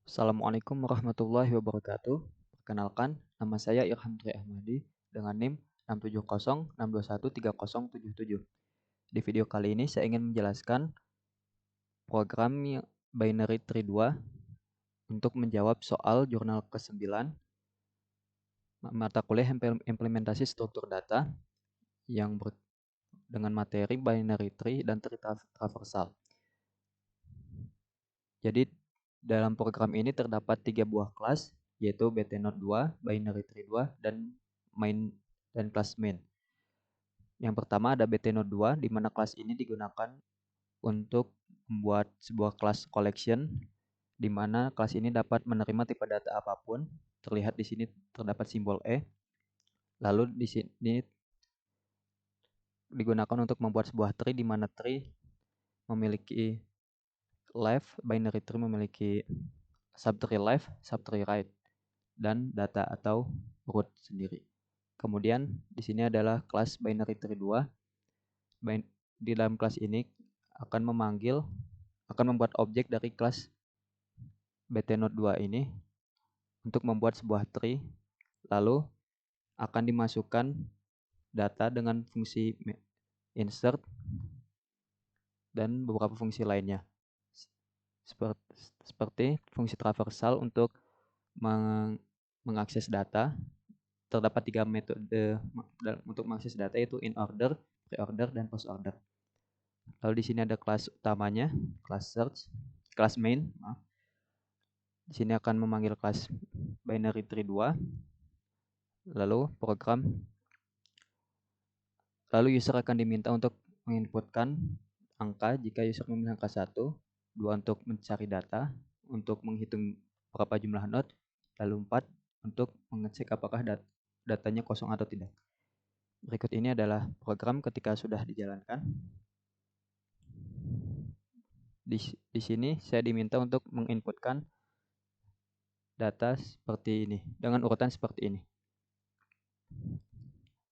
Assalamualaikum warahmatullahi wabarakatuh. Perkenalkan, nama saya Irham Tri Ahmadi dengan NIM 67062130077. Di video kali ini saya ingin menjelaskan program binary tree 2 untuk menjawab soal jurnal ke-9 mata kuliah implementasi struktur data yang dengan materi binary tree dan tree traversal. Jadi dalam program ini terdapat 3 buah kelas, yaitu btnode 2, binary tree 2, dan main dan kelas main. Yang pertama ada btnode 2, di mana kelas ini digunakan untuk membuat sebuah kelas collection, di mana kelas ini dapat menerima tipe data apapun. Terlihat di sini terdapat simbol E. Lalu di sini digunakan untuk membuat sebuah tree, di mana tree memiliki left, binary tree memiliki subtree left, subtree right, dan data atau root sendiri. Kemudian di sini adalah kelas binary tree 2. Di dalam kelas ini akan membuat objek dari kelas btnode 2 ini untuk membuat sebuah tree, lalu akan dimasukkan data dengan fungsi insert dan beberapa fungsi lainnya. Seperti fungsi traversal untuk mengakses data. Terdapat 3 metode untuk mengakses data, yaitu in order, pre-order, dan post order. Lalu di sini ada kelas utamanya, kelas search, kelas main. Di sini akan memanggil kelas binary tree 2. Lalu user akan diminta untuk menginputkan angka jika user memilih angka 1, 2 untuk mencari data, untuk menghitung berapa jumlah node, lalu 4 untuk mengecek apakah datanya kosong atau tidak. Berikut ini adalah program ketika sudah dijalankan. Di sini saya diminta untuk menginputkan data seperti ini, dengan urutan seperti ini.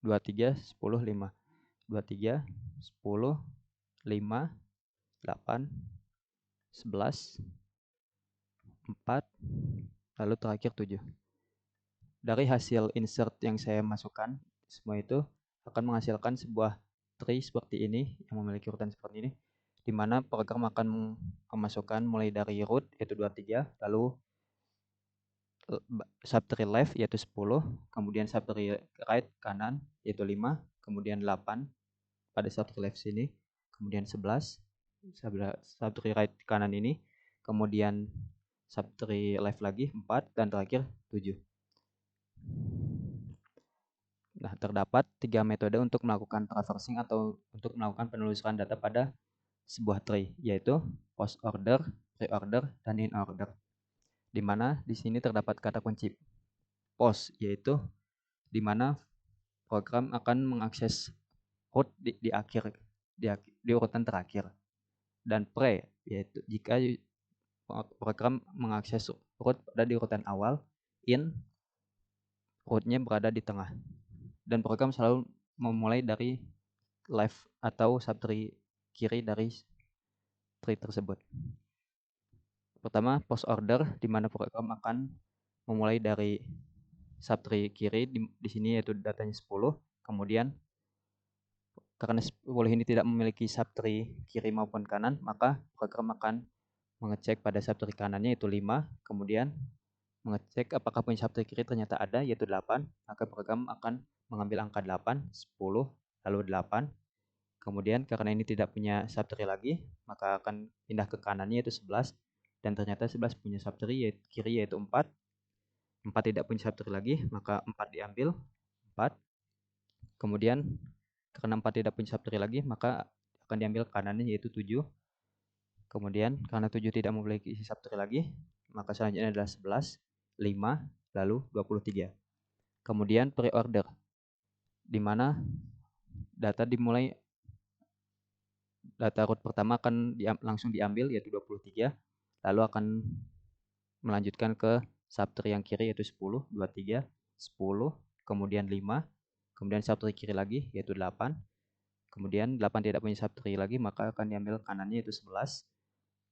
23, 10, 5. 23, 10, 5, 8, 11, 4, lalu terakhir 7. Dari hasil insert yang saya masukkan, semua itu akan menghasilkan sebuah tree seperti ini, yang memiliki urutan seperti ini, di mana program akan memasukkan mulai dari root, yaitu 23, lalu subtree left, yaitu 10, kemudian subtree right, kanan, yaitu 5, kemudian 8 pada subtree left sini, kemudian 11, subtree right kanan ini, kemudian subtree left lagi 4, dan terakhir 7. Nah, terdapat 3 metode untuk melakukan traversing atau untuk melakukan penelusuran data pada sebuah tree, yaitu post order, pre-order, dan in order. Di mana di sini terdapat kata kunci post, yaitu di mana program akan mengakses root di akhir, di urutan terakhir, dan pre, yaitu jika program mengakses root pada di urutan awal, in rootnya berada di tengah, dan program selalu memulai dari left atau subtree kiri dari tree tersebut. Pertama, post order, di mana program akan memulai dari subtree kiri di sini, yaitu datanya 10. Kemudian karena 10 ini tidak memiliki subtree kiri maupun kanan, maka program akan mengecek pada subtree kanannya, yaitu 5. Kemudian mengecek apakah punya subtree kiri, ternyata ada, yaitu 8. Maka program akan mengambil angka 8, 10, lalu 8. Kemudian karena ini tidak punya subtree lagi, maka akan pindah ke kanannya, yaitu 11. Dan ternyata 11 punya subtree kiri, yaitu 4. 4 tidak punya subtree lagi, maka 4 diambil, 4. Kemudian karena 4 tidak punya subtree lagi, maka akan diambil kanannya, yaitu 7. Kemudian karena 7 tidak memiliki subtree lagi, maka selanjutnya adalah 11, 5, lalu 23. Kemudian pre-order, di mana data root pertama akan langsung diambil, yaitu 23, lalu akan melanjutkan ke subtree yang kiri, yaitu 10, 23, 10, kemudian 5, kemudian subtree kiri lagi, yaitu 8. Kemudian 8 tidak punya subtree lagi, maka akan diambil kanannya, yaitu 11.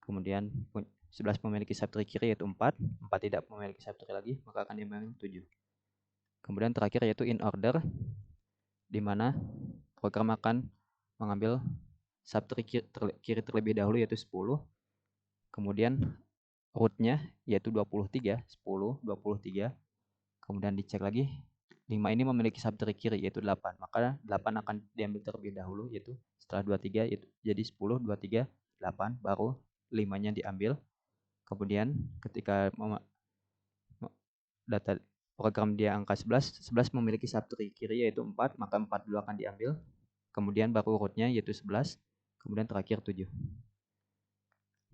Kemudian 11 memiliki subtree kiri yaitu 4 tidak memiliki subtree lagi, maka akan diambil 7. Kemudian terakhir yaitu in order, di mana program akan mengambil subtree kiri terlebih dahulu yaitu 10, kemudian rootnya yaitu 23, 10, 23, kemudian dicek lagi 5 ini memiliki subtree kiri yaitu 8, maka 8 akan diambil terlebih dahulu yaitu setelah 23 yaitu jadi 10, 23, 8, baru 5-nya diambil. Kemudian ketika data program dia angka 11, 11 memiliki subtree kiri yaitu 4, maka 4 dulu akan diambil. Kemudian baru rootnya yaitu 11, kemudian terakhir 7.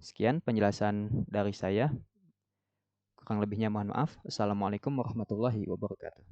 Sekian penjelasan dari saya. Kurang lebihnya mohon maaf. Assalamualaikum warahmatullahi wabarakatuh.